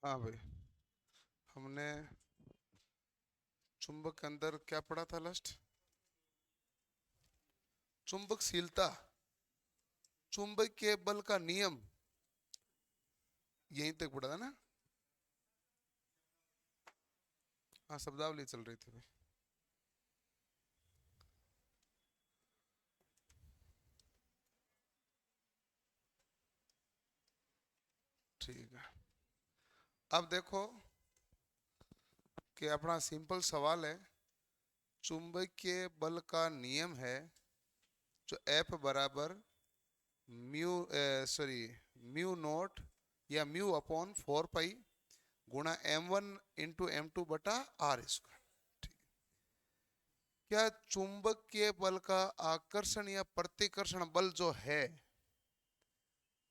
हाँ भाई। हमने चुंबक के अंदर क्या पढ़ा था लास्ट? चुंबकशीलता, चुंबकीय बल का नियम, यहीं तक पढ़ा था ना? हाँ, शब्दावली चल रही थी भाई। ठीक है। अब देखो कि अपना सिंपल सवाल है। चुंबकीय बल का नियम है जो F बराबर म्यू सॉरी म्यू नॉट या म्यू अपॉन 4 पाई गुणा m1 × m2 बटा r²। ठीक। क्या चुंबकीय बल का आकर्षण या प्रतिकर्षण बल जो है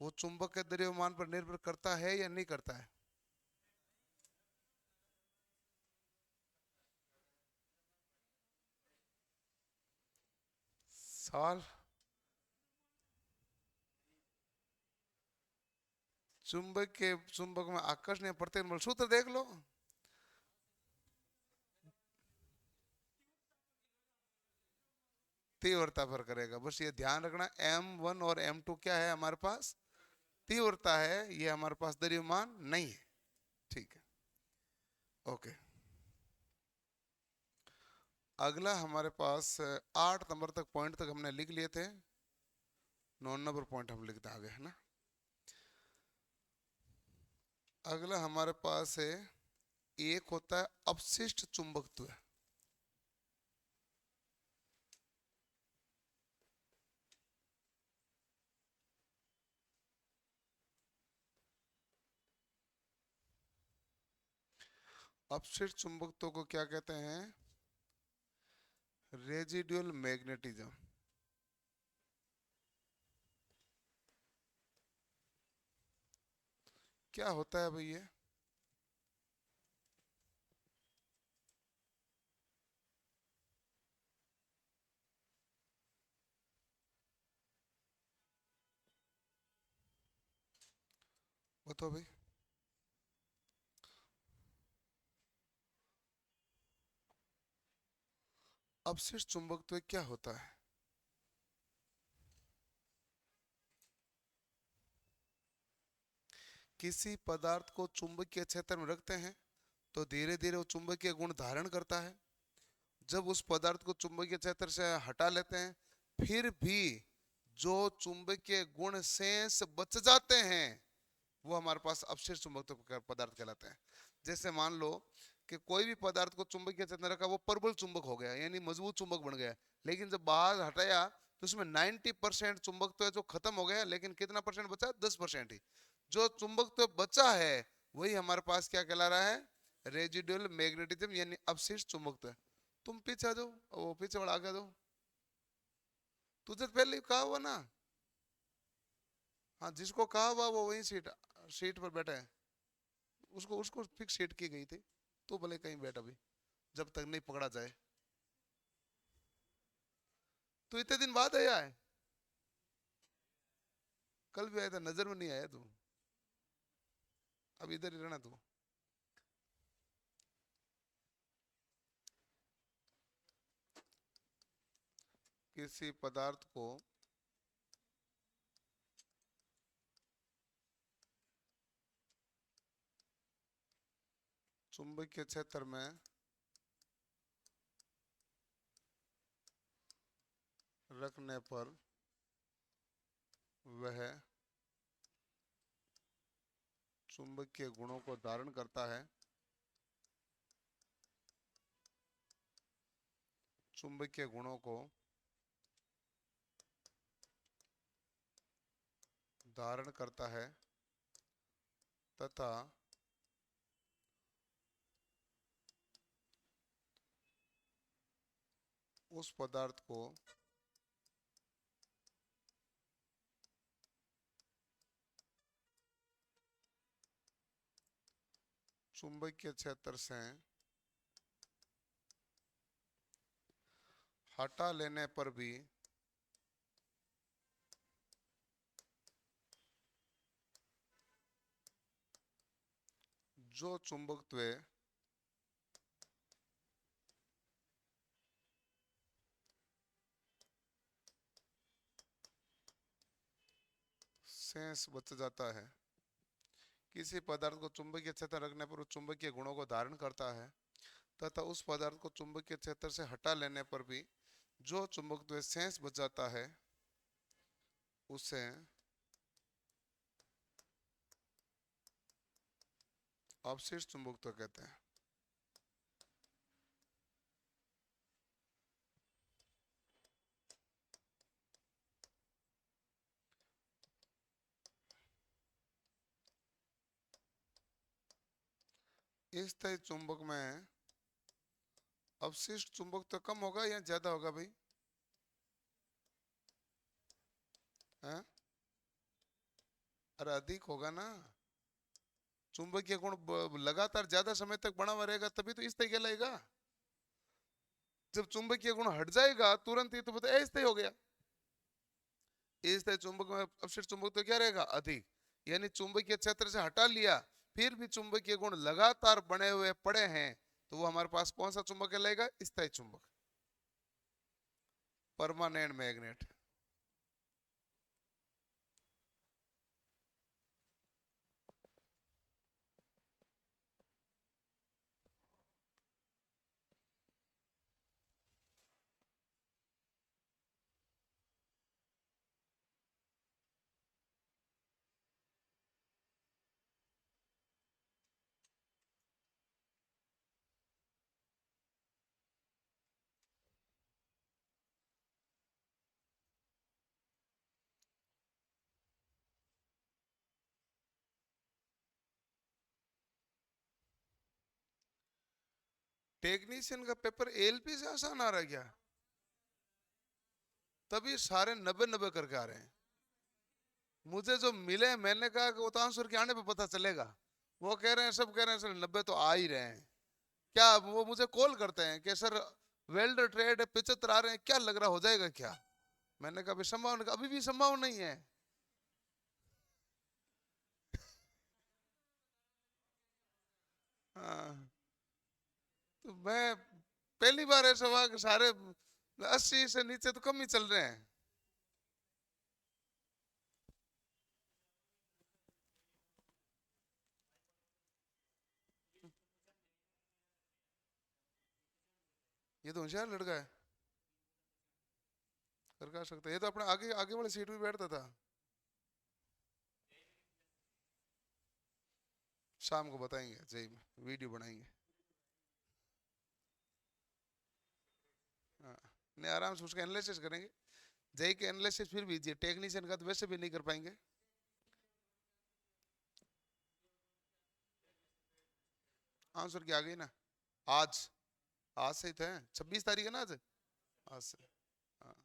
वो चुंबक के द्रव्यमान पर निर्भर करता है या नहीं करता है? सवाल। चुंबक में आकर्षण या प्रतिकर्षण बल सूत्र देख लो। तीव्रता पर करेगा, बस ये ध्यान रखना। m1 और m2 क्या है हमारे पास? तीव्रता है, ये हमारे पास द्रव्यमान नहीं है। ठीक है। ओके। अगला हमारे पास 8 नंबर तक पॉइंट तक हमने लिख लिए थे। 9 नंबर पॉइंट हम लिखते आगे, है ना? अगला हमारे पास है, एक होता है अपशिष्ट चुंबकत्व। अपशिष्ट चुंबकत्व को क्या कहते हैं? Residual magnetism. क्या होता है भाई ये? बताओ भाई। अपशिष्ट चुंबकत्व क्या होता है? किसी पदार्थ को चुंबकीय क्षेत्र में रखते हैं तो धीरे धीरे वो चुंबकीय गुण धारण करता है। जब उस पदार्थ को चुंबकीय क्षेत्र से हटा लेते हैं, फिर भी जो चुंबकीय गुण शेष बच जाते हैं वो हमारे पास अपशिष्ट चुंबकत्व पदार्थ कहलाते हैं। जैसे मान लो कि कोई भी पदार्थ को चुंबकीय क्षेत्र में रखा, वो प्रबल चुंबक हो गया, यानी मजबूत चुंबक बन गया। लेकिन जब बाहर हटाया तो उसमें 90% चुंबक तो है जो खत्म हो गया, लेकिन कितना परसेंट बचा? 10% ही। जो चुंबक तो बचा है वही हमारे पास क्या कहला रहा है? रेजिडुअल मैग्नेटिज्म, यानी अपशिष्ट चुंबकत्व। तुम पीछे आ जाओ, वो पीछे वाला आगे आ जाओ। तुझे तो पहले ही कहा हुआ ना। हाँ, जिसको कहा हुआ वो वही सीट सीट पर बैठा है। उसको उसको फिक्स सीट की गई थी। तो भले कहीं बैठा भी, जब तक नहीं पकड़ा जाए। तो इतने दिन बाद आया है? कल भी आया था, नजर में नहीं आया तू। अब इधर ही रहना तू। किसी पदार्थ को चुंबकीय क्षेत्र में रखने पर वह चुंबकीय गुणों को धारण करता है। चुंबकीय गुणों को धारण करता है तथा उस पदार्थ को चुंबकीय क्षेत्र से हटा लेने पर भी जो चुंबकत्व शेष बच जाता है, किसी पदार्थ को चुंबकीय क्षेत्र रखने पर वो चुंबकीय गुणों को धारण करता है तथा उस पदार्थ को चुंबकीय क्षेत्र से हटा लेने पर भी जो चुंबकत्व शेष बच जाता है उसे अवशिष्ट चुंबकत्व कहते हैं। इस तय चुंबक में अवशिष्ट चुंबकत्व कम होगा या ज्यादा होगा भाई? है? अरे अधिक होगा ना। चुंबकीय गुण लगातार ज्यादा समय तक बना हुआ रहेगा तभी तो स्थायी कहलाएगा। जब चुंबकीय गुण हट जाएगा तुरंत ही तो पता स्थायी हो गया। स्थायी चुंबक में अवशिष्ट चुंबक तो क्या रहेगा? अधिक। यानी चुंबकीय क्षेत्र से हटा लिया फिर भी चुंबकीय गुण लगातार बने हुए पड़े हैं तो वो हमारे पास कौन सा चुंबक कहलाएगा? स्थायी चुंबक, परमानेंट मैग्नेट। टेक्नीशियन का पेपर एलपी से आसान आ रहा है क्या? तभी सारे 90-90 करके आ रहे हैं। मुझे जो मिले मैंने कहा कि वो तो आंसर के आने पे पता चलेगा। वो कह रहे हैं, सब कह रहे हैं सर 90 तो आ ही रहे हैं। क्या वो मुझे कॉल करते हैं कि सर वेल्डर ट्रेड 75 आ रहे हैं, क्या लग रहा हो जाएगा क्या? मैंने कहा संभावना, अभी भी संभावना नहीं है। हाँ, तो मैं पहली बार ऐसा हुआ कि सारे 80 से नीचे तो कम ही चल रहे हैं। ये तो होशियार लड़का है, कर सकता है। ये तो अपने आगे आगे वाली सीट में बैठता था। शाम को बताएंगे जय में, वीडियो बनाएंगे। हाँ, नहीं आराम से उसका एनालिसिस करेंगे। जय के एनालिसिस फिर भी टेक्नीशियन का तो वैसे भी नहीं कर पाएंगे। आंसर क्या आ गई ना। आज, आज से ही थे, 26 तारीख है ना आज। आज से। हाँ।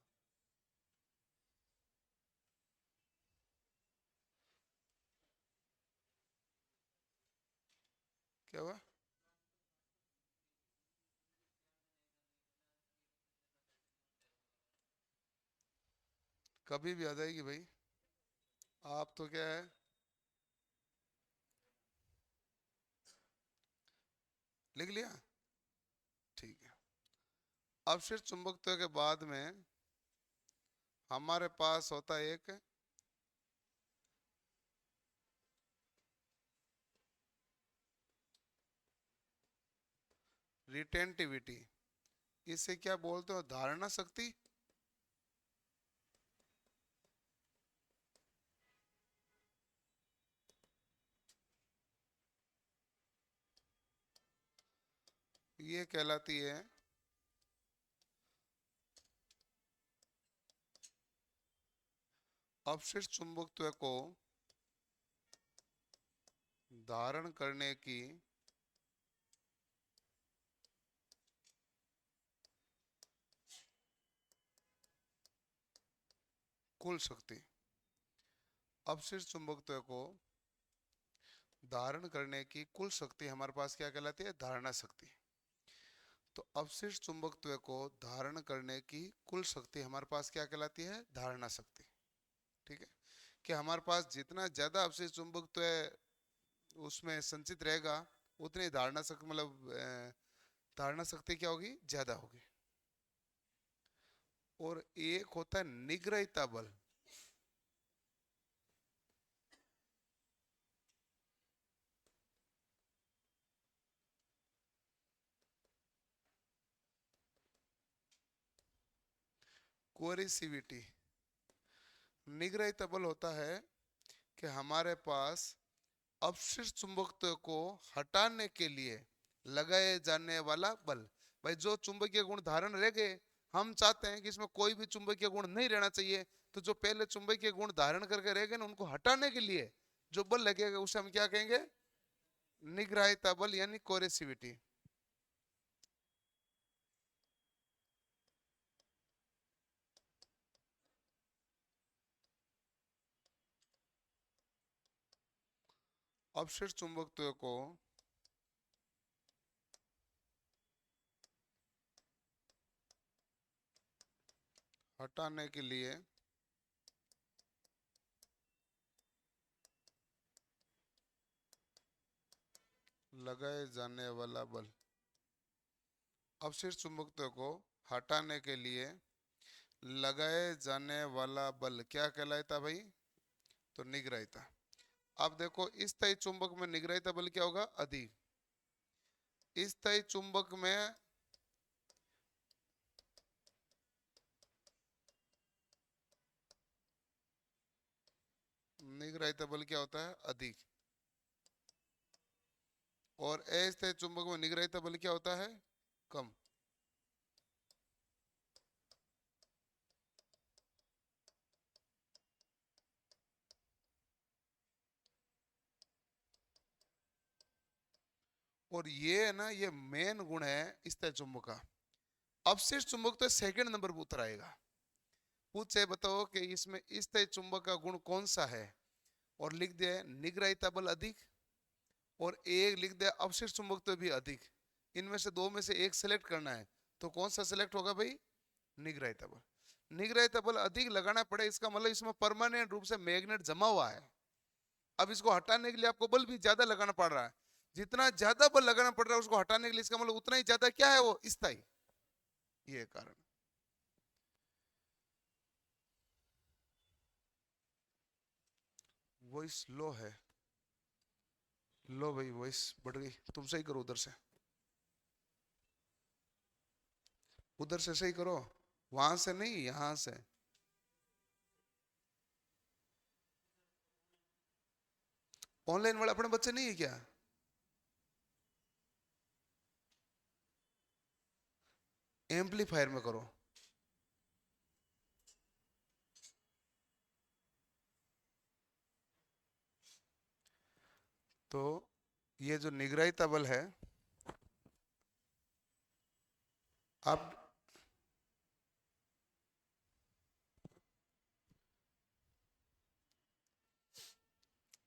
क्या हुआ? कभी भी आ जाएगी भाई। आप तो क्या है, लिख लिया? ठीक है। अवशिष्ट चुंबकत्व के बाद में हमारे पास होता है एक रिटेंटिविटी। इसे क्या बोलते हो? धारणा शक्ति। ये कहलाती है अवशिष्ट चुंबकत्व को धारण करने की कुल शक्ति। अवशिष्ट चुंबकत्व को धारण करने की कुल शक्ति हमारे पास क्या कहलाती है? धारणा शक्ति। तो अवशिष्ट चुंबकत्व को धारण करने की कुल शक्ति हमारे पास क्या कहलाती है? धारणा शक्ति। ठीक है, कि हमारे पास जितना ज्यादा अवशिष्ट चुंबकत्व उसमें संचित रहेगा उतनी धारणा शक्ति मतलब धारणा शक्ति क्या होगी, ज्यादा होगी। और एक होता है निग्रहिता बल। कोरिसिविटी। निग्रहिता बल होता है कि हमारे पास अपशिष्ट चुंबकत्व को हटाने के लिए लगाए जाने वाला बल। भाई जो चुंबकीय गुण धारण रह गए, हम चाहते हैं कि इसमें कोई भी चुंबकीय गुण नहीं रहना चाहिए, तो जो पहले चुंबकीय गुण धारण करके रह गए ना, उनको हटाने के लिए जो बल लगेगा उसे हम क्या कहेंगे, निग्रहिता बल यानी कोरेसिविटी। अपशिष्ट चुंबकत्व को हटाने के लिए लगाए जाने वाला बल। अपशिष्ट चुंबकत्व को हटाने के लिए लगाए जाने वाला बल क्या कहलाता भाई, तो निग्रहिता। अब देखो इस तय चुंबक में निग्रहिता बल क्या होगा, अधिक। इस तय चुंबक में निग्रहिता बल क्या होता है, अधिक। और अस्थायी चुंबक में निग्रहिता बल क्या होता है, कम। और ये है ना, ये मेन गुण है स्थायी चुंबक का। अवशिष्ट चुंबक तो सेकंड नंबर पर उतर आएगा। पूछे बताओ कि इसमें स्थायी चुंबक का गुण कौन सा है, और लिख दिया निग्रहिता बल अधिक, और एक लिख दिया अवशिष्ट चुंबक तो भी अधिक। इनमें से दो में से एक सिलेक्ट करना है, तो कौन सा सिलेक्ट होगा भाई, निग्रहिता बल। निग्रहिता बल अधिक लगाना पड़े, इसका मतलब इसमें परमानेंट रूप से मैग्नेट जमा हुआ है। अब इसको हटाने के लिए आपको बल भी ज्यादा लगाना पड़ रहा है। जितना ज्यादा बल लगाना पड़ रहा है उसको हटाने के लिए, इसका मतलब उतना ही ज्यादा क्या है, वो स्थायी। ये कारण। वॉइस लो है, लो भाई, वॉइस बढ़ गई। तुम सही करो उधर से, उधर से सही करो, वहां से नहीं, यहां से। ऑनलाइन वाले अपने बच्चे नहीं है क्या, एम्पलीफायर में करो। तो ये जो निग्रहिता बल है, अब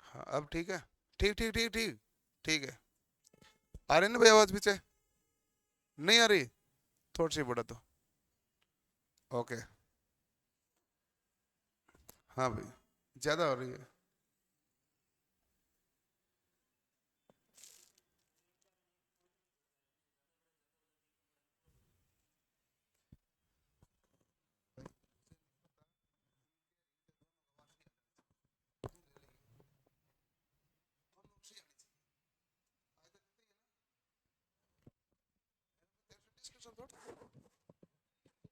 हाँ अब ठीक है, ठीक ठीक ठीक ठीक, ठीक है। आ रही ना भाई आवाज पीछे, नहीं आ रही, थोड़ी सी बढ़ा तो। ओके। हाँ भाई, ज्यादा हो रही है।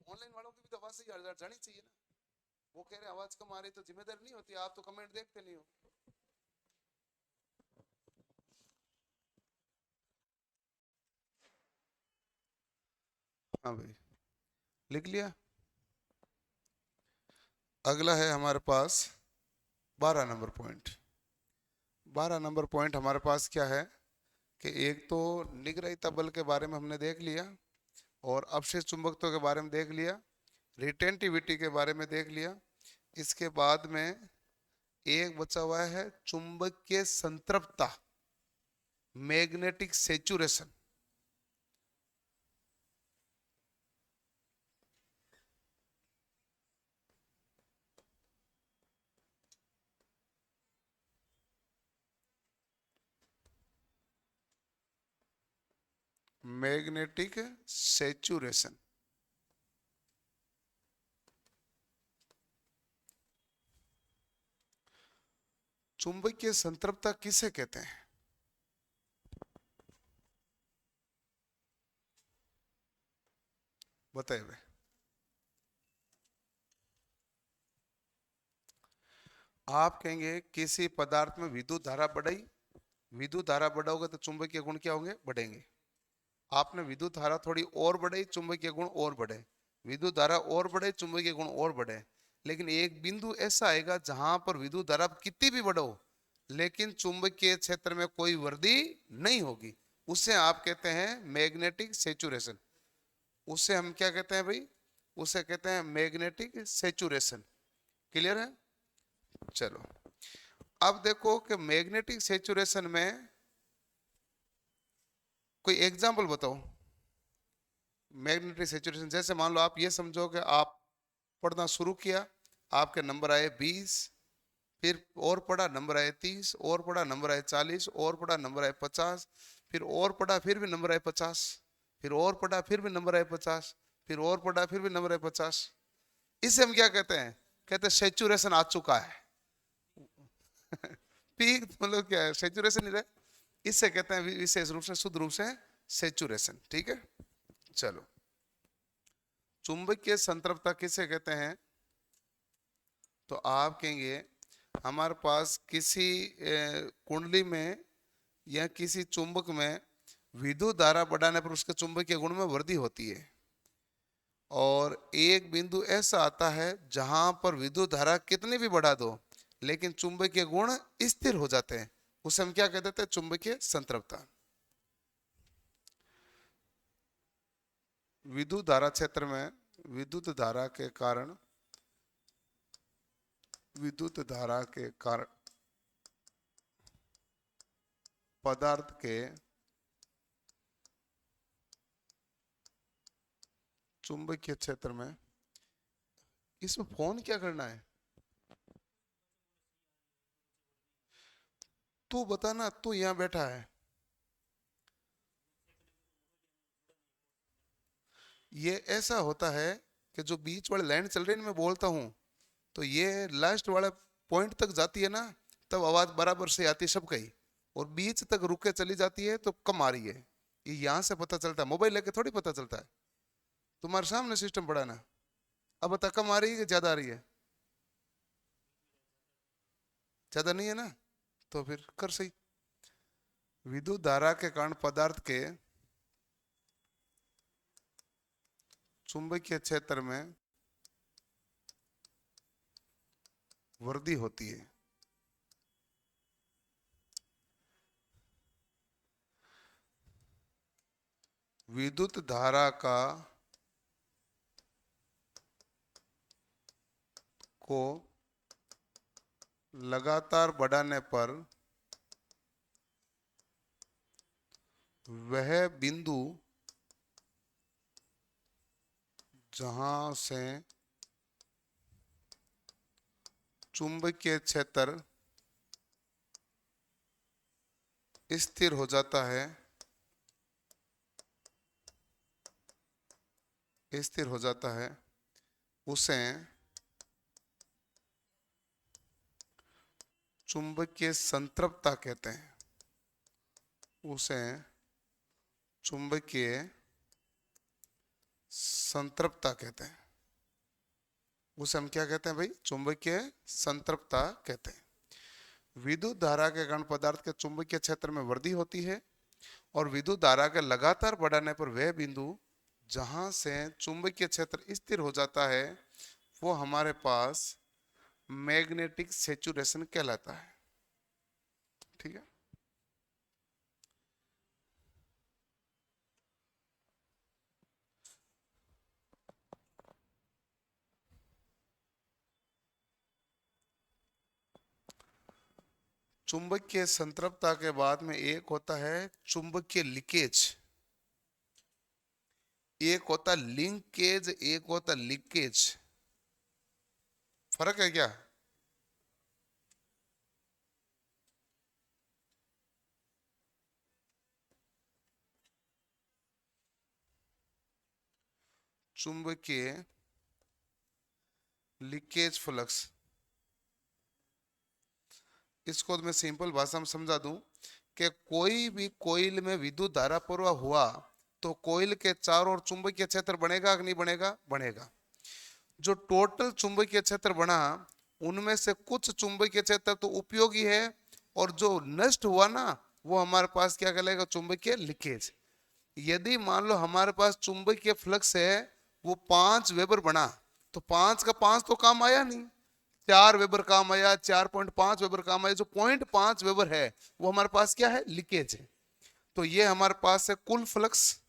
ऑनलाइन वालों की भी तो आवाज सही जानी चाहिए ना। वो कह रहे आवाज कम आ रही तो जिम्मेदारी नहीं होती, आप तो कमेंट देखते नहीं हो। हाँ भाई, लिख लिया। अगला है हमारे पास 12 नंबर पॉइंट। 12 नंबर पॉइंट हमारे पास क्या है, कि एक तो निग्रहिता बल के बारे में हमने देख लिया, और अपशिष्ट चुंबकत्व के बारे में देख लिया, रिटेंटिविटी के बारे में देख लिया। इसके बाद में एक बचा हुआ है चुंबकीय संतृप्तता, मैग्नेटिक सेचुरेशन। Magnetic saturation. चुंबकीय संतृप्तता किसे कहते हैं? बताइए भाई। आप कहेंगे किसी पदार्थ में विद्युत धारा बढ़ी, विद्युत धारा बढ़ाओगे तो चुंबकीय गुण क्या होंगे? बढ़ेंगे। आपने विद्युत धारा थोड़ी और बढ़ाई, चुंबकीय गुण और बढ़े, विद्युत धारा और बढ़े, चुंबकीय गुण और बढ़े। लेकिन एक बिंदु ऐसा आएगा जहां पर विद्युत धारा कितनी भी बढ़ो लेकिन चुंबकीय क्षेत्र में कोई वृद्धि नहीं होगी, उसे आप कहते हैं मैग्नेटिक सेचुरेशन। उसे हम क्या कहते हैं भाई? उसे कहते हैं मैग्नेटिक सेचुरेशन। क्लियर है? चलो अब देखो कि मैग्नेटिक सेचुरेशन में कोई एग्जांपल बताओ। मैग्नेटिक सेचुरेशन जैसे मान लो आप ये समझो कि आप पढ़ना शुरू किया, आपके नंबर आए 20, फिर और पढ़ा नंबर आए 30, और पढ़ा नंबर आए 40, और पढ़ा नंबर आए 50, फिर और पढ़ा फिर भी नंबर आए 50, फिर और पढ़ा फिर भी नंबर आए 50, फिर और पढ़ा फिर भी नंबर आए 50। इसे हम क्या कहते हैं? कहते हैं सेचुरेशन आ चुका है। पीक मतलब क्या है? सेचुरेशन ही रहे। इससे कहते हैं विशेष रूप से, शुद्ध रूप से सेचुरेशन। ठीक है, चलो चुंबकीय संतृप्तता किसे कहते हैं? तो आप कहेंगे हमारे पास किसी कुंडली में या किसी चुंबक में विद्युत धारा बढ़ाने पर उसके चुंबकीय गुण में वृद्धि होती है, और एक बिंदु ऐसा आता है जहां पर विद्युत धारा कितनी भी बढ़ा दो लेकिन चुंबकीय गुण स्थिर हो जाते हैं, उसे हम क्या कहते हैं? चुंबकीय संतृप्तता। विद्युत धारा क्षेत्र में विद्युत धारा के कारण पदार्थ के चुंबकीय क्षेत्र में, इसमें फोन क्या करना है? तू बताना, तू यहाँ बैठा है। ये ऐसा होता है कि जो बीच वाले लाइन चल रही है ना, मैं बोलता हूँ तो ये लास्ट वाले पॉइंट तक जाती है ना, तब आवाज बराबर से आती है सबका ही, और बीच तक रुक के चली जाती है तो कम आ रही है। ये यहाँ से पता चलता है, मोबाइल लेके थोड़ी पता चलता है। तुम्हारे सामने सिस्टम पड़ा ना। अब बता, कम आ रही है कि ज्यादा आ रही है? ज्यादा नहीं है ना, तो फिर कर सही। विद्युत धारा के कारण पदार्थ के चुंबकीय क्षेत्र में वृद्धि होती है। विद्युत धारा का को लगातार बढ़ाने पर वह बिंदु जहां से चुंबकीय क्षेत्र स्थिर हो जाता है, उसे चुंबकीय संतृप्तता कहते हैं। उसे चुंबकीय संतृप्तता कहते हैं। उसे हम क्या कहते हैं भाई? चुंबकीय संतृप्तता कहते हैं। विद्युत धारा के कारण पदार्थ के चुंबकीय क्षेत्र में वृद्धि होती है, और विद्युत धारा के लगातार बढ़ाने पर वह बिंदु जहां से चुंबकीय क्षेत्र स्थिर हो जाता है वो हमारे पास मैग्नेटिक सेचुरेशन कहलाता है। ठीक है, चुंबकीय संतृप्तता के बाद में एक होता है चुंबकीय लीकेज, एक होता लिंकेज, एक होता लीकेज। फर्क है क्या? चुंबकीय लीकेज फ्लक्स, इसको तो मैं सिंपल भाषा में समझा दूं कि कोई भी कोइल में विद्युत धारा प्रवाह हुआ तो कोइल के चारों ओर चुंबकीय क्षेत्र बनेगा कि नहीं बनेगा? बनेगा। जो टोटल चुंबकीय क्षेत्र बना उनमें से कुछ चुंबकीय क्षेत्र तो उपयोगी है और जो नष्ट हुआ ना वो हमारे पास क्या कहलाएगा? चुंबकीय लीकेज। यदि मान लो हमारे पास चुंबकीय फ्लक्स है वो 5 वेबर बना तो 5 का 5 तो काम आया नहीं, 4 वेबर काम आया, 4.5 वेबर काम आया। जो 0.5 वेबर है वो हमारे पास क्या है? लीकेज है। तो ये हमारे पास है कुल फ्लक्स,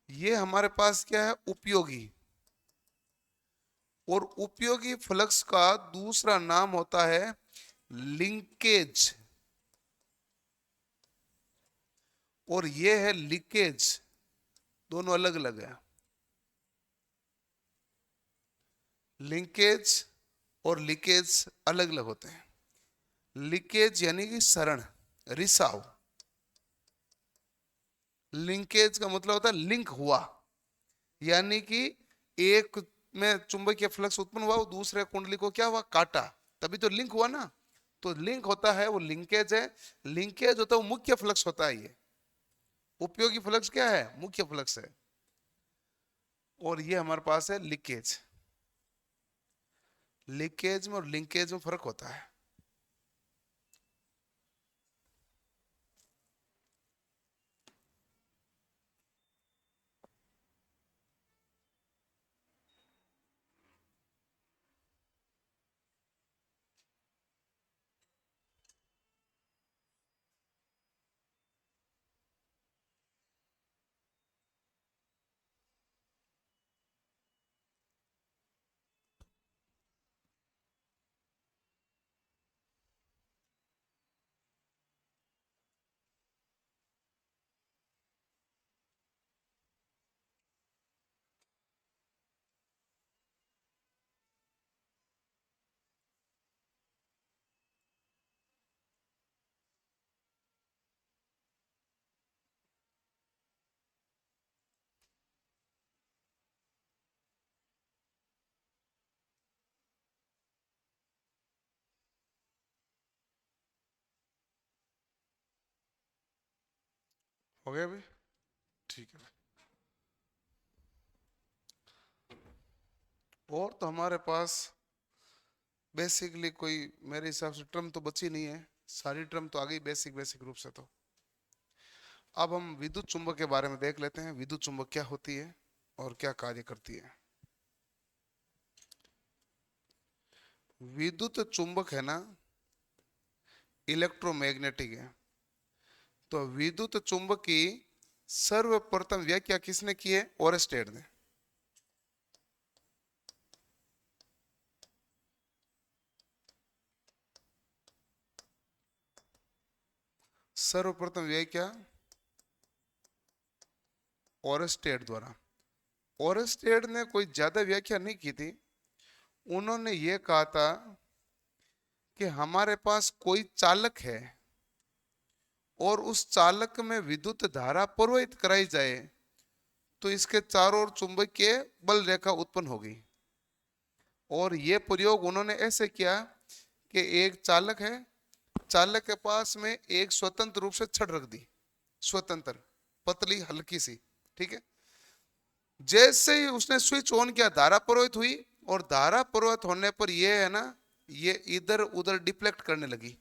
ये हमारे पास क्या है? उपयोगी। और उपयोगी फ्लक्स का दूसरा नाम होता है लिंकेज, और ये है लीकेज। दोनों अलग अलग है। लिंकेज और लीकेज अलग अलग होते हैं। लीकेज यानी कि सरण, रिसाव। लिंकेज का मतलब होता है लिंक हुआ, यानी कि एक में चुंबकीय फ्लक्स उत्पन्न हुआ, वो दूसरे कुंडली को क्या हुआ? काटा, तभी तो लिंक हुआ ना। तो लिंक होता है वो लिंकेज है। लिंकेज होता है वो मुख्य फ्लक्स होता है। ये उपयोगी फ्लक्स क्या है? मुख्य फ्लक्स है। और ये हमारे पास है लीकेज। लीकेज में और लिंकेज में फर्क होता है। हो गया भाई? ठीक है। और तो हमारे पास बेसिकली कोई मेरे हिसाब से टर्म तो बची नहीं है, सारी टर्म तो आ गई बेसिक बेसिक रूप से। तो अब हम विद्युत चुंबक के बारे में देख लेते हैं। विद्युत चुंबक क्या होती है और क्या कार्य करती है। विद्युत चुंबक है ना, इलेक्ट्रोमैग्नेटिक है। तो विद्युत चुंबक की सर्वप्रथम व्याख्या किसने की है? ओरेस्टेड ने। सर्वप्रथम व्याख्या ओरेस्टेड द्वारा। ओरेस्टेड ने कोई ज्यादा व्याख्या नहीं की थी। उन्होंने ये कहा था कि हमारे पास कोई चालक है और उस चालक में विद्युत धारा प्रवाहित कराई जाए तो इसके चारों ओर चुंबकीय बल रेखा उत्पन्न होगी। और ये प्रयोग उन्होंने ऐसे किया कि एक चालक है, चालक के पास में एक स्वतंत्र रूप से छड़ रख दी, स्वतंत्र पतली हल्की सी, ठीक है। जैसे ही उसने स्विच ऑन किया धारा प्रवाहित हुई, और धारा प्रवाहित होने पर ये है ना, ये इधर उधर डिफ्लेक्ट करने लगी।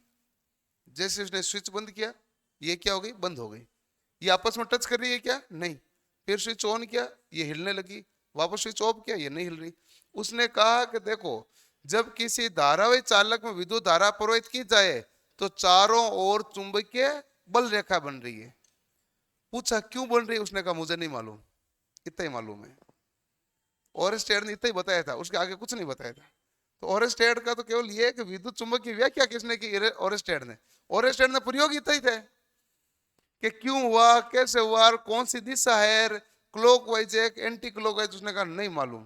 जैसे उसने स्विच बंद किया ये क्या हो गई? बंद हो गई। ये आपस में टच कर रही है क्या? नहीं। फिर स्विच ऑन किया ये हिलने लगी, वापस स्विच ऑफ किया ये नहीं हिल रही। उसने कहा कि देखो, जब किसी धारावाही चालक में विद्युत धारा प्रवाहित की जाए तो चारों ओर चुंबकीय बल रेखा बन रही है। पूछा क्यों बन रही है? उसने कहा मुझे नहीं मालूम, इतना ही मालूम है। ओरेस्टेड ने इतना ही बताया था, उसके आगे कुछ नहीं बताया था। तो ओरेस्टेड का तो केवल ये है कि विद्युत चुंबक की व्याख्या किसने की? ओरेस्टेड ने। ओरेस्टेड ने प्रयोग इतना ही थे कि क्यों हुआ, कैसे हुआ, कौन सी दिशा है, क्लॉकवाइज है एंटी क्लॉकवाइज, उसने कहा नहीं मालूम।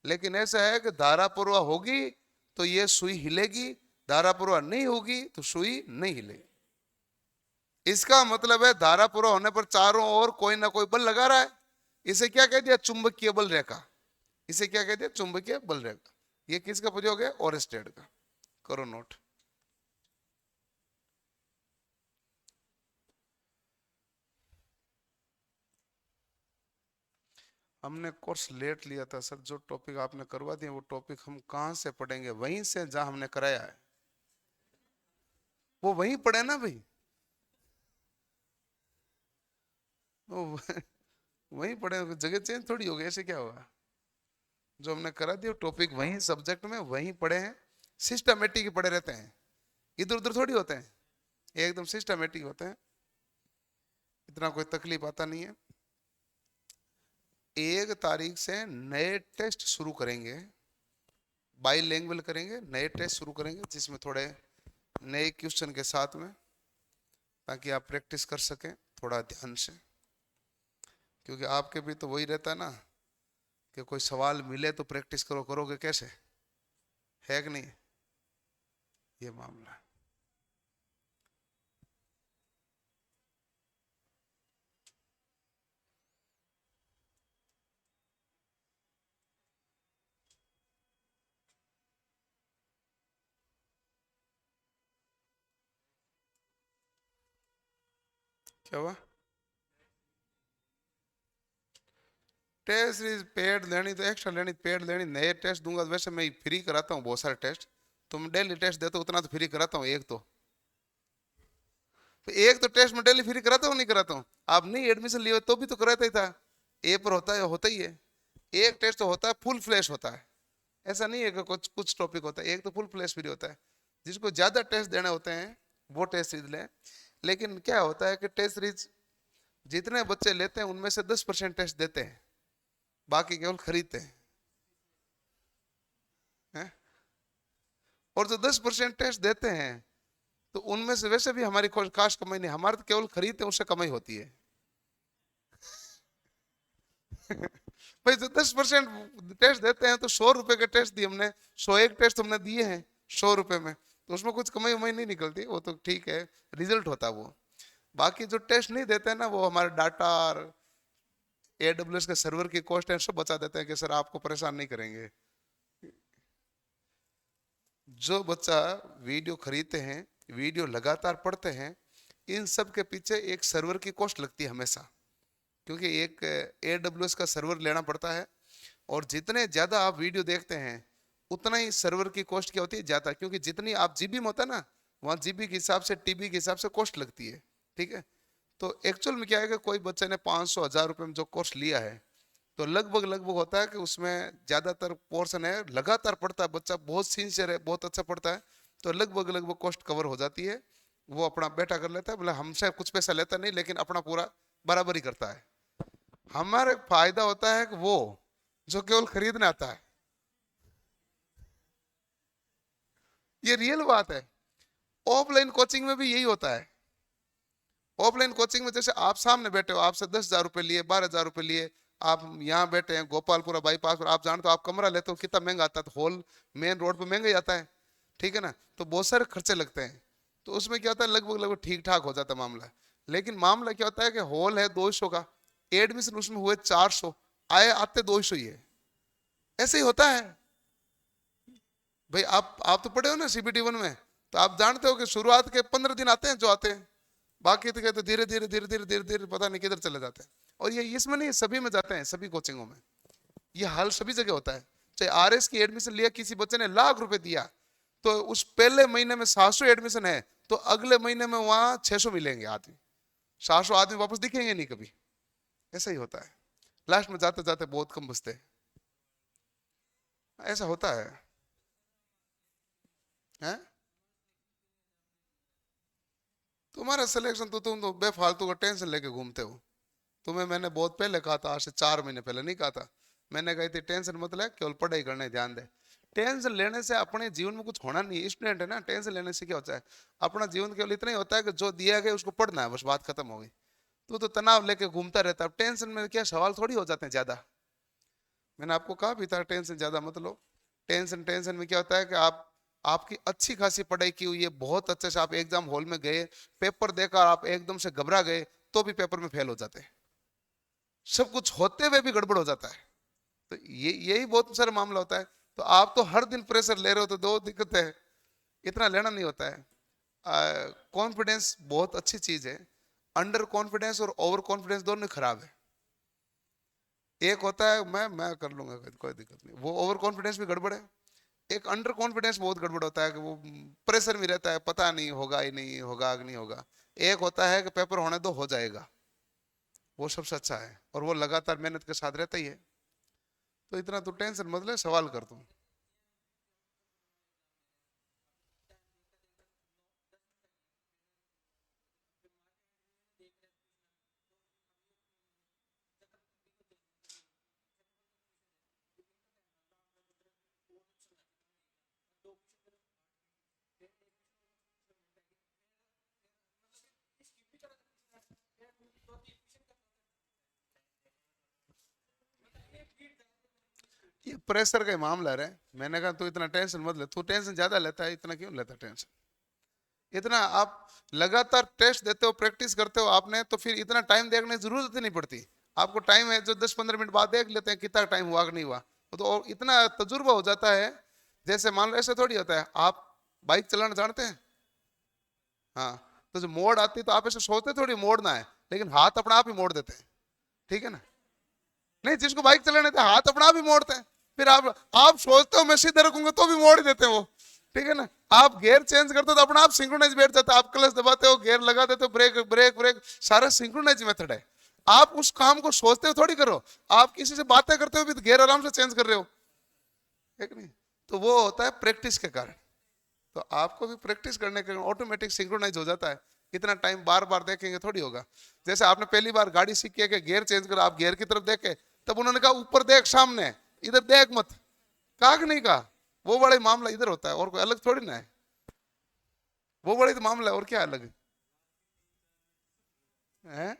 लेकिन ऐसा है कि धारा प्रवाह होगी तो ये सुई हिलेगी, धारा प्रवाह नहीं होगी तो सुई नहीं हिलेगी। इसका मतलब है धारा पूरा होने पर चारों ओर कोई ना कोई बल लगा रहा है। इसे क्या कह दिया? चुंबकीय बल रेखा। इसे क्या कह दिया? चुंबकीय बल रेखा। ये किसका प्रयोग है? ओरेस्टेड का। करो नोट। हमने कोर्स लेट लिया था सर, जो टॉपिक आपने करवा दिया वो टॉपिक हम कहाँ से पढ़ेंगे? वहीं से जहां हमने कराया है वो वहीं पढ़े ना भाई। वो वहीं पढ़े, जगह चेंज थोड़ी हो गई, ऐसे क्या होगा? जो हमने करा दिया टॉपिक वहीं सब्जेक्ट में वहीं पढ़े हैं। सिस्टमेटिक ही पढ़े रहते हैं, इधर उधर थोड़ी होते हैं, एकदम सिस्टमेटिक होते हैं, इतना कोई तकलीफ आता नहीं है। 1 तारीख से नए टेस्ट शुरू करेंगे, बाईलैंग्वेज करेंगे, नए टेस्ट शुरू करेंगे जिसमें थोड़े नए क्वेश्चन के साथ में, ताकि आप प्रैक्टिस कर सकें थोड़ा ध्यान से। क्योंकि आपके भी तो वही रहता है ना कि कोई सवाल मिले तो प्रैक्टिस करो, करोगे कैसे? है कि नहीं? ये मामला है। क्या हुआ? टेस्ट सीरीज पेड लेनी तो एक्स्ट्रा लेनी, पेड लेनी, नए टेस्ट दूंगा तो वैसे मैं फ्री कराता हूँ बहुत सारे टेस्ट। तुम डेली टेस्ट देते हो उतना तो फ्री कराता हूँ एक तो एक तो टेस्ट में डेली फ्री कराता हूँ नहीं कराता हूँ? आप नहीं एडमिशन लिए तो भी तो कराता ही था। ए पर होता ही है। एक टेस्ट तो होता है फुल फ्लैश होता है, ऐसा नहीं है कि कुछ कुछ टॉपिक होता है, एक तो फुल फ्लैश फ्री होता है। जिसको ज्यादा टेस्ट देने होते हैं वो टेस्ट सीरीज लें। लेकिन क्या होता है कि टेस्ट सीरीज जितने बच्चे लेते हैं उनमें से 10% टेस्ट देते हैं, बाकी केवल खरीदते हैं। और जो 10% टेस्ट देते हैं तो उनमें से वैसे भी हमारी कोई खास कमाई नहीं, हमारे तो केवल खरीदते हैं उससे कमाई होती है। भाई जो 10% टेस्ट देते हैं तो 100 रुपए के टेस्ट दिए हमने, 101 टेस्ट हमने दिए हैं 100 रुपए में, तो उसमें कुछ कमाई उमाई नहीं निकलती, वो तो ठीक है, रिजल्ट होता है वो। बाकी जो टेस्ट नहीं देते हैं ना वो हमारे डाटा और AWS के सर्वर की कॉस्ट है सब बचा देते हैं कि सर आपको परेशान नहीं करेंगे। जो बच्चा वीडियो खरीदते हैं, वीडियो लगातार पढ़ते हैं, इन सब के पीछे एक सर्वर की कॉस्ट लगती है हमेशा। क्योंकि एक AWS का सर्वर लेना पड़ता है, और जितने ज़्यादा आप वीडियो देखते हैं उतना ही सर्वर की कॉस्ट क्या होती है? ज़्यादा। क्योंकि जितनी आप जीबी में होता है ना, वहाँ जीबी के हिसाब से टीबी के हिसाब से कॉस्ट लगती है। ठीक है। तो एक्चुअल में क्या है कि कोई बच्चे ने 500 1000 रुपये में जो कोर्स लिया है तो लगभग लगभग होता है कि उसमें ज़्यादातर पोर्शन है, लगातार पढ़ता है बच्चा, बहुत सिंसियर है, बहुत अच्छा पढ़ता है, तो लगभग लगभग कॉस्ट कवर हो जाती है। वो अपना बेटा कर लेता है, बोले हमसे कुछ पैसा लेता नहीं लेकिन अपना पूरा बराबरी करता है। हमारे फायदा होता है कि वो जो केवल खरीदने आता है। ये रियल बात है। ऑफलाइन कोचिंग में भी यही होता है। ऑफलाइन कोचिंग में जैसे आप सामने बैठे हो, आपसे 10,000 रुपए लिए, 12,000 रुपए लिए, आप यहाँ बैठे हैं गोपालपुरा बाईपास पर, आप जानते हो आप कमरा लेते हो कितना महंगा आता है, तो हॉल मेन रोड पे महंगा ही आता है। ठीक है ना, तो बहुत सारे खर्चे लगते हैं। तो उसमें क्या होता है, लगभग लगभग ठीक ठाक हो जाता है मामला। लेकिन मामला क्या होता है कि हॉल है 200 का, एडमिशन उसमें हुए 400, आए आते 200 ही है। ऐसे ही होता है भाई। आप तो पढ़े हो ना CBT 1 में, तो आप जानते हो कि शुरुआत के 15 दिन आते हैं जो आते हैं, बाकी तो कहते धीरे धीरे धीरे धीरे धीरे धीरे पता नहीं किधर चले जाते हैं। और ये इसमें नहीं, सभी में जाते हैं, सभी कोचिंगों में ये हाल सभी जगह होता है। चाहे RS की एडमिशन लिया किसी बच्चे ने, लाख रुपए दिया, तो उस पहले महीने में 700 एडमिशन है, तो अगले महीने में वहां 600 मिलेंगे आदमी, 700 आदमी वापस दिखेंगे नहीं कभी। ऐसा ही होता है, लास्ट में जाते जाते बहुत कम बचते हैं। ऐसा होता है? तुम्हारा सिलेक्शन तो तुम तो बेफालतू का टेंशन लेके घूमते हो। तुम्हें मैंने बहुत पहले कहा था, आज से 4 महीने पहले नहीं कहा था? मैंने कही थी टेंशन मत ले, केवल पढ़ाई करने ध्यान दे। टेंशन लेने से अपने जीवन में कुछ होना नहीं है। स्टूडेंट है ना, टेंशन लेने से क्या होता है? अपना जीवन केवल इतना ही होता है कि जो दिया गया उसको पढ़ना है, बस बात खत्म हो गई। तू तो तनाव लेके घूमता रहता है। अब टेंशन में क्या सवाल थोड़ी हो जाते हैं ज्यादा। मैंने आपको कहा भी था टेंशन ज्यादा मत लो। टेंशन टेंशन में क्या होता है कि आप आपकी अच्छी खासी पढ़ाई की हुई है, बहुत अच्छे से आप एग्जाम हॉल में गए, पेपर देखा, आप एकदम से घबरा गए, तो भी पेपर में फेल हो जाते हैं। सब कुछ होते हुए भी गड़बड़ हो जाता है। तो ये यही बहुत सारा मामला होता है। तो आप तो हर दिन प्रेशर ले रहे हो, तो दो दिक्कत है, इतना लेना नहीं होता है। कॉन्फिडेंस बहुत अच्छी चीज है। अंडर कॉन्फिडेंस और ओवर कॉन्फिडेंस दोनों खराब है। एक होता है मैं कर लूंगा, कोई दिक्कत नहीं, वो ओवर कॉन्फिडेंस भी गड़बड़ है। एक अंडर कॉन्फिडेंस बहुत गड़बड़ होता है कि वो प्रेशर में रहता है, पता नहीं होगा ही नहीं होगा कि नहीं होगा। एक होता है कि पेपर होने दो, हो जाएगा, वो सबसे अच्छा है, और वो लगातार मेहनत के साथ रहता ही है। तो इतना तो टेंशन मत ले, सवाल कर तुम। ये प्रेशर का ही मामला है। मैंने कहा तू इतना टेंशन मत ले, तू टेंशन ज्यादा लेता है, इतना क्यों लेता टेंशन। इतना आप लगातार टेस्ट देते हो, प्रैक्टिस करते हो आपने, तो फिर इतना टाइम देखने की जरूरत ही नहीं पड़ती। आपको टाइम है जो 10-15 मिनट बाद देख लेते हैं कितना टाइम हुआ कि नहीं हुआ, तो और इतना तजुर्बा हो जाता है। जैसे मान लो ऐसे थोड़ी होता है, आप बाइक चलाना जानते हैं, हाँ, तो जो मोड़ आती है तो आप ऐसे सोचते थोड़ी मोड़ना है, लेकिन हाथ अपना आप ही मोड़ देते हैं, ठीक है ना। नहीं, जिसको बाइक चलाने थे हाथ अपना आप ही मोड़ते हैं। फिर आप सोचते हो मैं सीधे रखूंगा तो भी मोड़ ही देते हैं वो, ठीक है ना। आप गियर चेंज करते हो तो अपना आप सिंक्रोनाइज बैठ जाता है, आप क्लच दबाते हो, गियर लगा देते हो, ब्रेक ब्रेक ब्रेक, सारा सिंक्रोनाइज मेथड है। आप उस काम को सोचते हो थोड़ी करो, आप किसी से बातें करते हो भी तो गियर आराम से चेंज कर रहे हो, है कि नहीं। तो वो होता है प्रैक्टिस के कारण। तो आपको भी प्रैक्टिस करने के ऑटोमेटिक सिंक्रोनाइज हो जाता है। इतना टाइम बार बार देखेंगे थोड़ी होगा। जैसे आपने पहली बार गाड़ी सीखी है कि गियर चेंज करो, आप गियर की तरफ देखे, तब उन्होंने कहा ऊपर देख सामने, इधर देख मत, कहा कि नहीं कहा। वो बड़ा ही मामला इधर होता है, और कोई अलग थोड़ी ना है। वो बड़ा ही तो मामला है, और क्या अलग है।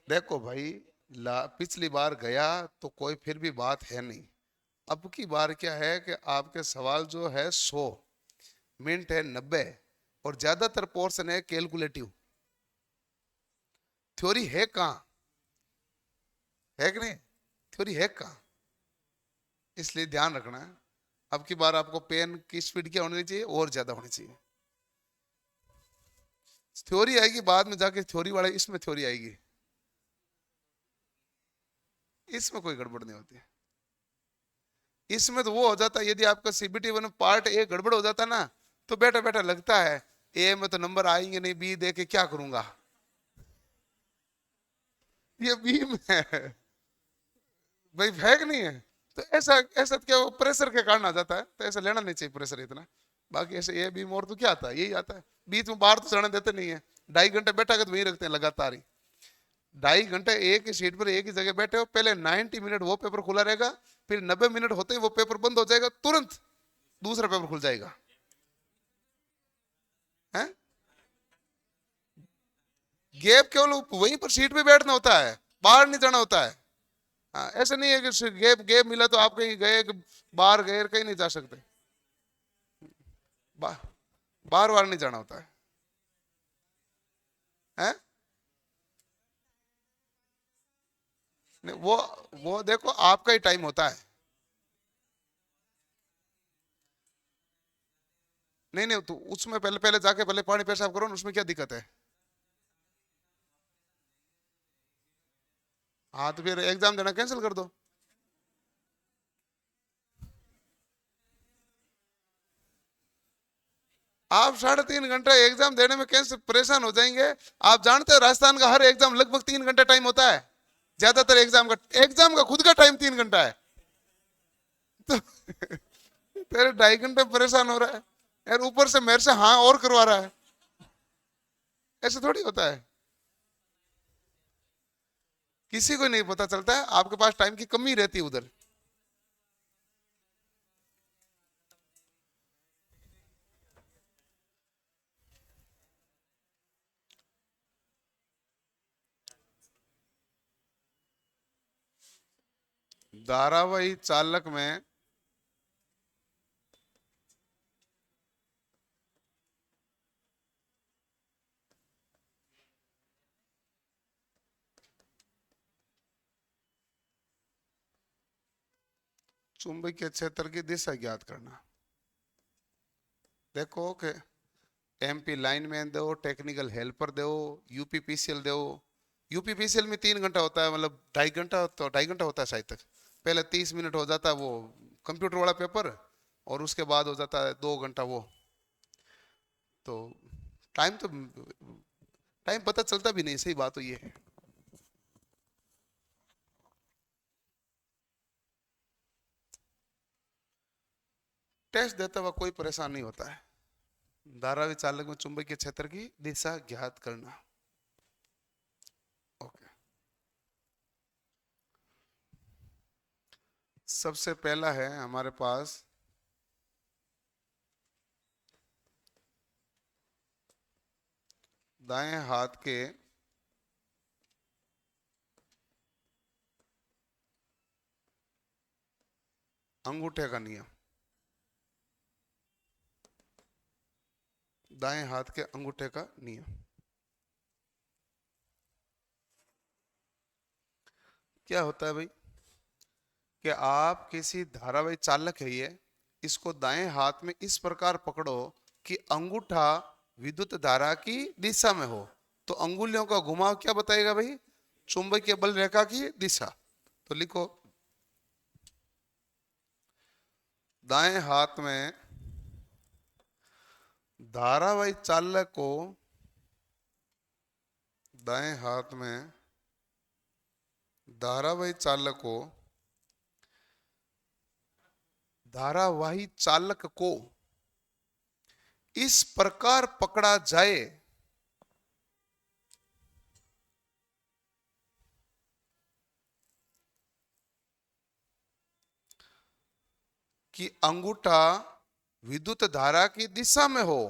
देखो भाई, पिछली बार गया तो कोई फिर भी बात है नहीं। अब की बार क्या है कि आपके सवाल जो है 100, मिनट है 90, और ज्यादातर पोर्शन है कैलकुलेटिव। थ्योरी है कहाँ, है कि नहीं, थ्योरी है कहाँ। इसलिए ध्यान रखना है। अब की बार आपको पेन की स्पीड क्या होनी चाहिए, और ज्यादा होनी चाहिए। थ्योरी आएगी बाद में जाके, थ्योरी वाले इसमें थ्योरी आएगी, इसमें कोई गड़बड़ नहीं होती। इसमें तो वो हो जाता है, यदि आपका सीबीटी वन पार्ट ए गड़बड़ हो जाता ना, तो बैठा बैठा लगता है ए में तो नंबर आएंगे नहीं, बी दे के क्या करूंगा, ये बी में है, भाई है कि नहीं है। तो ऐसा ऐसा तो क्या वो प्रेशर के कारण आ जाता है, तो ऐसा लेना नहीं चाहिए प्रेशर इतना। बाकी ऐसे ए बी मोर तो क्या आता है, यही आता है। बीच में बाहर तो चढ़ने देते नहीं है। 2.5 घंटे बैठा के तो वहीं रखते हैं लगातार ही। 2.5 घंटे एक ही सीट पर एक ही जगह बैठे हो, पहले 90 मिनट वो पेपर खुला रहेगा, फिर 90 मिनट होते ही वो पेपर बंद हो जाएगा, तुरंत दूसरा पेपर खुल जाएगा, है। गैप केवल वहीं पर सीट पे बैठना होता है, बाहर नहीं जाना होता है। हाँ, ऐसा नहीं है कि गैप गैप मिला तो आप कहीं गए बाहर गए, कहीं नहीं जा सकते। बा, बार बार नहीं जाना होता है। नहीं, वो देखो आपका ही टाइम होता है। नहीं नहीं, तो उसमें पहले पहले जाके पहले पानी पेशाब करो ना, उसमें क्या दिक्कत है। हाँ, तो फिर एग्जाम देना कैंसिल कर दो। आप 3.5 घंटा एग्जाम देने में कैसे परेशान हो जाएंगे। आप जानते हो राजस्थान का हर एग्जाम लगभग 3 घंटा टाइम होता है। ज्यादातर एग्जाम का खुद का टाइम 3 घंटा है। तो तेरे 2.5 घंटे परेशान हो रहा है यार, ऊपर से मेरे से हाँ और करवा रहा है। ऐसे थोड़ी होता है। किसी को नहीं पता चलता है, आपके पास टाइम की कमी रहती है उधर। धारावाही चालक में चुंबकीय क्षेत्र की दिशा ज्ञात करना। देखो कि एमपी लाइनमैन दो, टेक्निकल हेल्पर दो, यूपीपीसीएल दो। यूपीपीसीएल में 3 घंटा होता है, मतलब 2.5 घंटा, तो 2.5 घंटा होता है शायद तक। पहले 30 मिनट हो जाता है वो कंप्यूटर वाला पेपर, और उसके बाद हो जाता है 2 घंटा वो। तो टाइम तो टाइम पता चलता भी नहीं, सही बात तो ये है। टेस्ट देता हुआ कोई परेशान नहीं होता है। धारावी चालक में चुंबकीय क्षेत्र की दिशा ज्ञात करना। ओके, सबसे पहला है हमारे पास दाएं हाथ के अंगूठे का नियम। दाएं हाथ के अंगूठे का नियम क्या होता है भाई? कि आप किसी धारावाही चालक है ये, इसको दाएं हाथ में इस प्रकार पकड़ो कि अंगूठा विद्युत धारा की दिशा में हो, तो अंगुलियों का घुमाव क्या बताएगा भाई? चुंबकीय बल रेखा की दिशा। तो लिखो, दाएं हाथ में धारावाही चालक को, दाएं हाथ में धारावाही चालक को, धारावाही चालक को इस प्रकार पकड़ा जाए कि अंगूठा विद्युत धारा की दिशा में हो।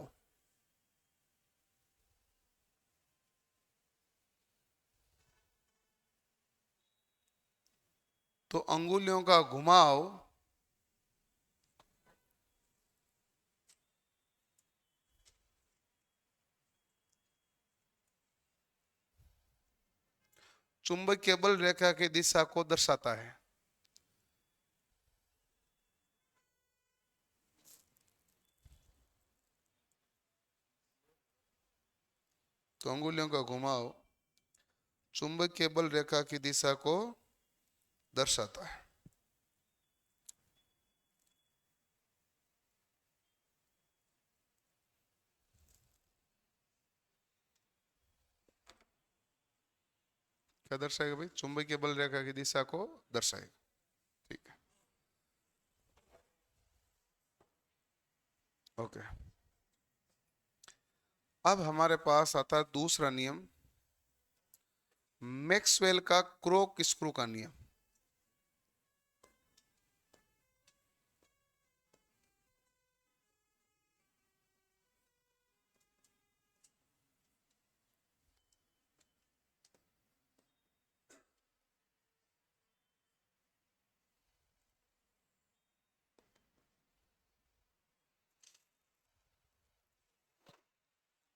तो अंगुलियों का घुमाव चुंबकीय बल रेखा की दिशा को दर्शाता है। तो अंगुलियों का घुमाव चुंबकीय बल रेखा की दिशा को दर्शाता है। क्या दर्शाएगा भाई? चुंबकीय बल रेखा की दिशा को दर्शाएगा। ठीक है, ओके। अब हमारे पास आता है दूसरा नियम, मैक्सवेल का क्रोक स्क्रू का नियम।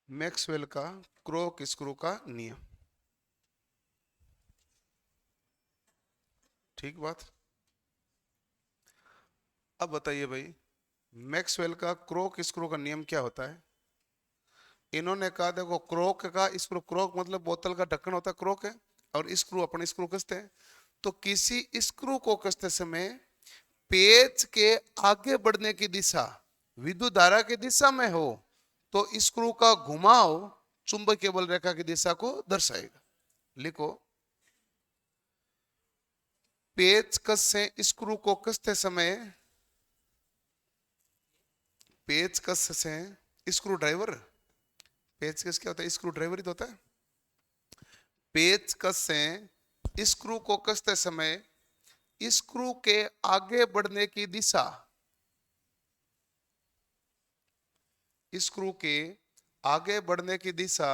मैक्सवेल का क्रोक स्क्रू का नियम। ठीक बात। अब बताइए भाई, मैक्सवेल का क्रोक स्क्रू का नियम क्या होता है? इन्होंने कहा देखो, क्रोक का स्क्रू, क्रोक मतलब बोतल का ढक्कन होता है, क्रोक है, और स्क्रू अपन स्क्रू कसते हैं। तो किसी स्क्रू को कसते समय पेच के आगे बढ़ने की दिशा विद्युत धारा की दिशा में हो, तो स्क्रू का घुमाव चुंबकीय बल रेखा की दिशा को दर्शाएगा। लिखो, पेचकस से स्क्रू को कसते समय, पेचकस से स्क्रू ड्राइवर, पेचकस क्या होता है? स्क्रू ड्राइवर ही तो होता है। पेचकस से स्क्रू को कसते समय स्क्रू के आगे बढ़ने की दिशा, स्क्रू के आगे बढ़ने की दिशा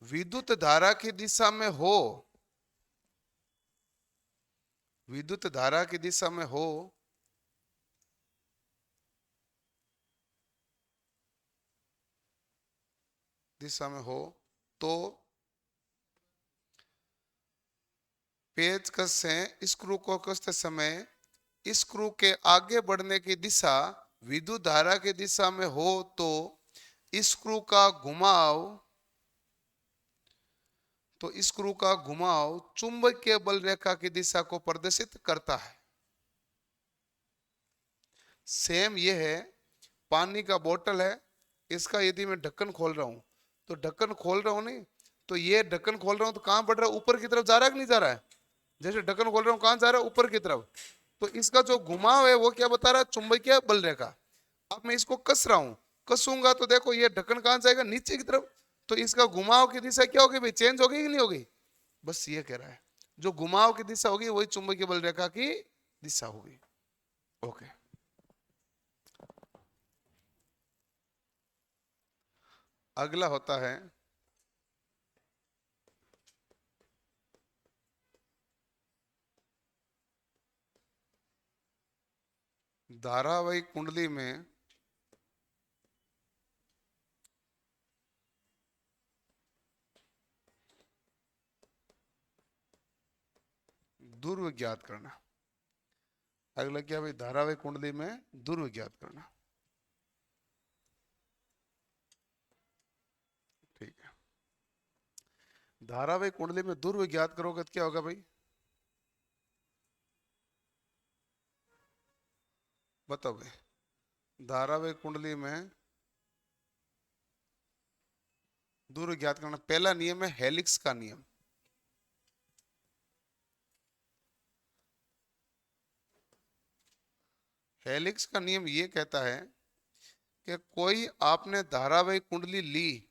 विद्युत धारा की दिशा में हो, विद्युत धारा की दिशा में हो, दिशा में हो तो पेचकस से स्क्रू को कसते समय स्क्रू के आगे बढ़ने की दिशा विद्युत धारा की दिशा में हो तो स्क्रू का घुमाव, तो स्क्रू का घुमाव चुंबकीय बल रेखा की दिशा को प्रदर्शित करता है। सेम ये है, पानी का बोतल है, इसका यदि मैं ढक्कन खोल रहा हूं तो ढक्कन खोल रहा हूं नहीं, तो ये ढक्कन खोल रहा हूं तो कहां बढ़ रहा है, ऊपर की तरफ जा रहा है कि नहीं जा रहा है। जैसे ढक्कन खोल रहा हूं कहां जा रहा है, ऊपर की तरफ। तो इसका जो घुमाव है वो क्या बता रहा है, चुंबकीय बल रेखा। अब मैं इसको कस रहा हूं, कसूंगा तो देखो ये ढक्कन कहां जाएगा, नीचे की तरफ। तो इसका घुमाव की दिशा क्या होगी भाई, चेंज होगी कि नहीं होगी। बस ये कह रहा है, जो घुमाव की दिशा होगी वही चुंबकीय बल रेखा की दिशा होगी। ओके, अगला होता है धारावाही कुंडली में ध्रुव ज्ञात करना। अगला क्या भाई, धारावाही कुंडली में ध्रुव ज्ञात करना। ठीक है, धारावाही कुंडली में ध्रुव ज्ञात करोगे तो क्या होगा भाई, बताओ भाई। धारावाही कुंडली में ध्रुव ज्ञात करना, पहला नियम है हेलिक्स का नियम। हेलिक्स का नियम ये कहता है कि कोई आपने धारावाही कुंडली ली,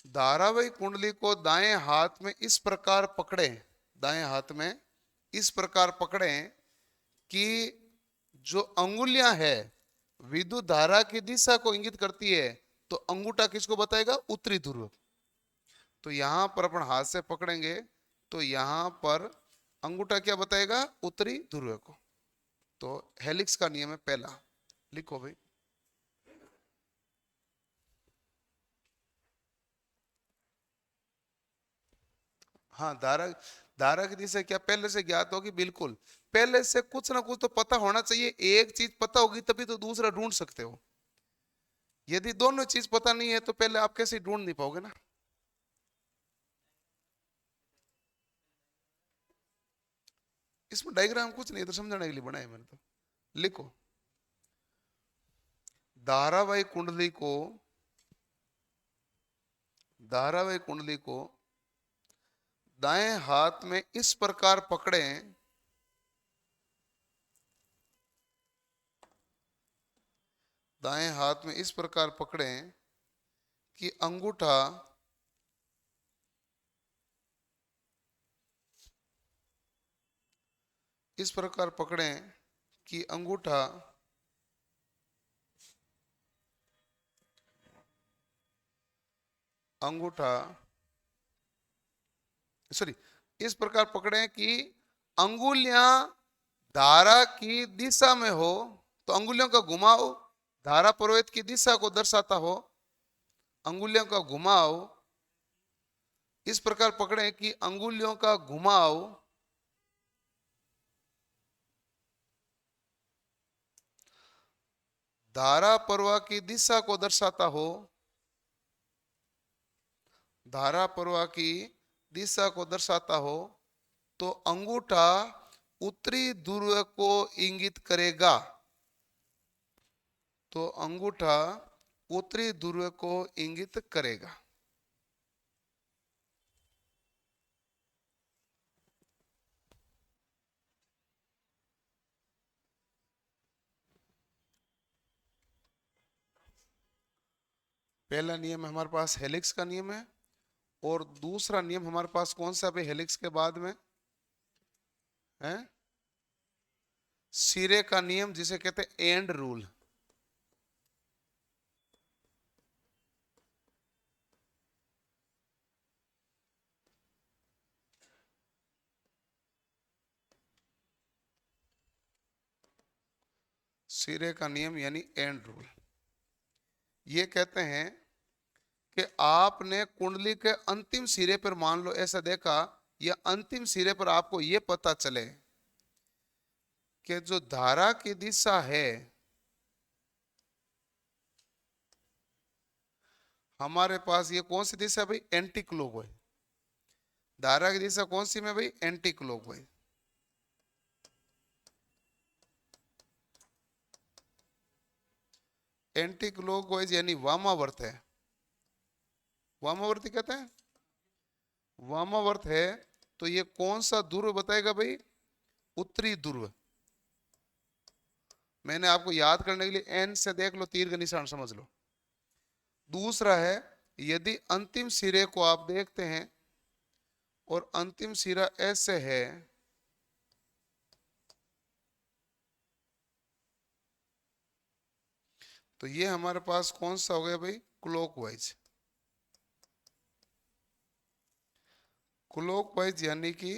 धारावाही कुंडली को दाएं हाथ में इस प्रकार पकड़े, दाएं हाथ में इस प्रकार पकड़े कि जो अंगुलियां है विद्युत धारा की दिशा को इंगित करती है, तो अंगूठा किसको बताएगा, उत्तरी ध्रुव। तो यहां पर अपन हाथ से पकड़ेंगे तो यहां पर अंगूठा क्या बताएगा, उत्तरी ध्रुव को। तो हेलिक्स का नियम है पहला, लिखो भाई। हाँ, धारा, धारा की दिशा क्या पहले से ज्ञात होगी, बिल्कुल पहले से कुछ ना कुछ तो पता होना चाहिए। एक चीज पता होगी तभी तो दूसरा ढूंढ सकते हो। यदि दोनों चीज पता नहीं है तो पहले आप कैसे ढूंढ नहीं पाओगे ना। इसमें डायग्राम कुछ नहीं, तो समझाने के लिए बनाया मैंने। तो लिखो, धारावाही कुंडली को, धारावाही कुंडली को दाएं हाथ में इस प्रकार पकड़े, दाएं हाथ में इस प्रकार पकड़े कि अंगूठा इस प्रकार पकड़े कि अंगूठा अंगूठा सॉरी, इस प्रकार पकड़े कि अंगुलियां धारा की दिशा में हो, तो अंगुलियों का घुमाव धारा प्रवाहित की दिशा को दर्शाता हो। अंगुलियों का घुमाव इस प्रकार पकड़े कि अंगुलियों का घुमाव धारा प्रवाह की दिशा को दर्शाता हो, धारा प्रवाह की दिशा को दर्शाता हो, तो अंगूठा उत्तरी ध्रुव को इंगित करेगा, तो अंगूठा उत्तरी ध्रुव को इंगित करेगा। पहला नियम हमारे पास हेलिक्स का नियम है, और दूसरा नियम हमारे पास कौन सा है हेलिक्स के बाद में है, सिरे का नियम, जिसे कहते हैं एंड रूल। सिरे का नियम यानी एंड रूल। ये कहते हैं कि आपने कुंडली के अंतिम सिरे पर मान लो ऐसा देखा, या अंतिम सिरे पर आपको ये पता चले कि जो धारा की दिशा है हमारे पास, ये कौन सी दिशा भाई? Anti clockwise. धारा की दिशा कौन सी में भाई? Anti clockwise. एंटी क्लॉकवाइज यानी वामावर्त है। वामावर्ती कहते हैं, वामावर्त है। तो ये कौन सा ध्रुव बताएगा भाई? उत्तरी ध्रुव। मैंने आपको याद करने के लिए एन से देख लो, तीर का निशान समझ लो। दूसरा है, यदि अंतिम सिरे को आप देखते हैं और अंतिम सिरा ऐसे है, तो ये हमारे पास कौन सा हो गया भाई? क्लॉकवाइज। क्लॉकवाइज यानी कि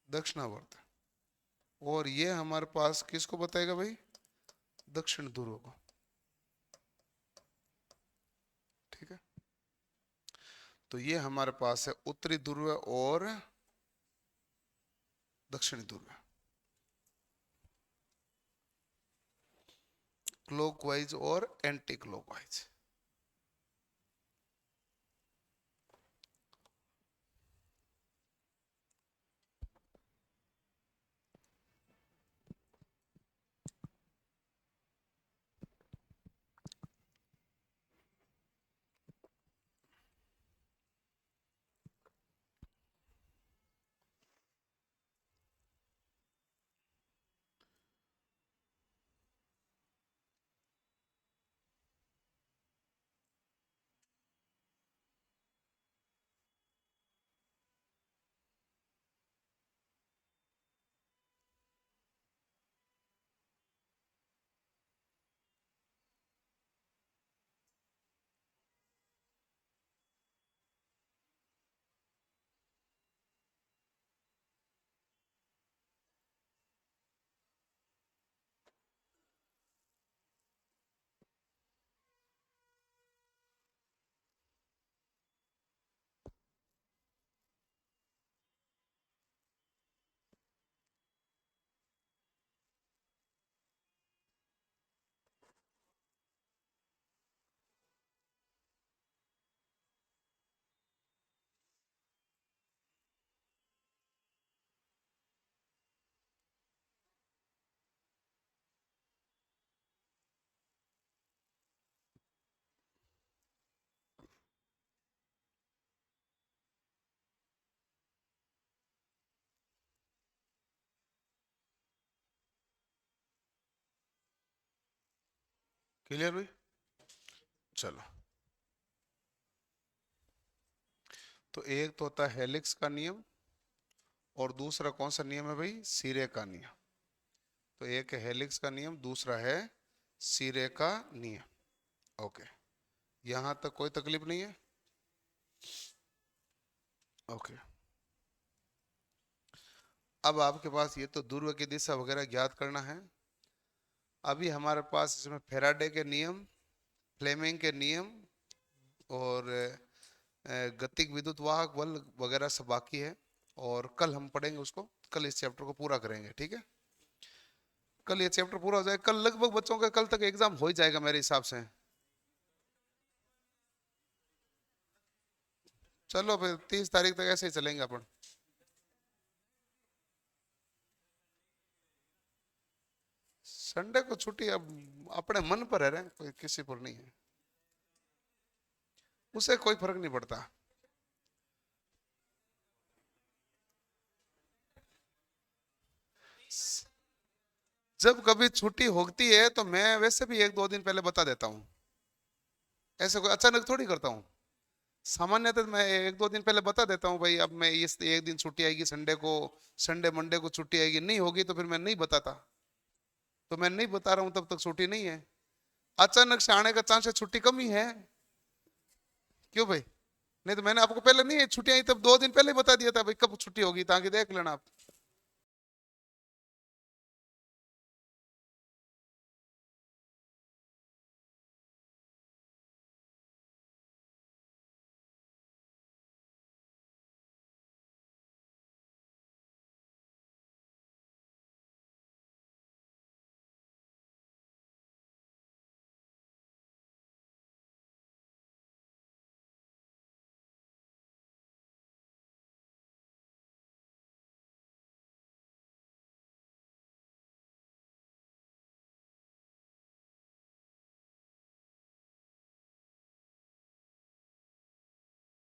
दक्षिणावर्त। और ये हमारे पास किसको बताएगा भाई? दक्षिण ध्रुव को। ठीक है, तो ये हमारे पास है उत्तरी ध्रुव और दक्षिणी ध्रुव, क्लॉकवाइज और एंटी क्लॉकवाइज। क्लियर भाई? चलो, तो एक तो होता है हेलिक्स का नियम, और दूसरा कौन सा नियम है भाई? सिरे का नियम। तो एक है हेलिक्स का नियम, दूसरा है सिरे का नियम। ओके, यहां तक कोई तकलीफ नहीं है? ओके, अब आपके पास ये तो ध्रुव की दिशा वगैरह ज्ञात करना है। अभी हमारे पास इसमें फेराडे के नियम, फ्लेमिंग के नियम और गतिक विद्युत वाहक बल वगैरह सब बाकी है, और कल हम पढ़ेंगे उसको। कल इस चैप्टर को पूरा करेंगे, ठीक है? कल ये चैप्टर पूरा हो जाए, कल लगभग बच्चों का कल तक एग्जाम हो ही जाएगा मेरे हिसाब से। चलो फिर 30 तारीख तक ऐसे ही चलेंगे अपन। संडे को छुट्टी अब अपने मन पर है रे, कोई किसी पर नहीं है, उसे कोई फर्क नहीं पड़ता। जब कभी छुट्टी होती है तो मैं वैसे भी 1-2 दिन पहले बता देता हूँ, ऐसे कोई अचानक थोड़ी करता हूँ। सामान्यतः मैं 1-2 दिन पहले बता देता हूँ भाई, अब मैं इस एक दिन छुट्टी आएगी संडे को, संडे मंडे को छुट्टी आएगी, नहीं होगी तो फिर मैं नहीं बताता। तो मैं नहीं बता रहा हूँ तब तक छुट्टी नहीं है, अचानक से आने का चांस है, छुट्टी कम ही है। क्यों भाई? नहीं तो मैंने आपको पहले नहीं छुट्टी आई तब 2 दिन पहले बता दिया था भाई कब छुट्टी होगी, ताकि देख लेना आप।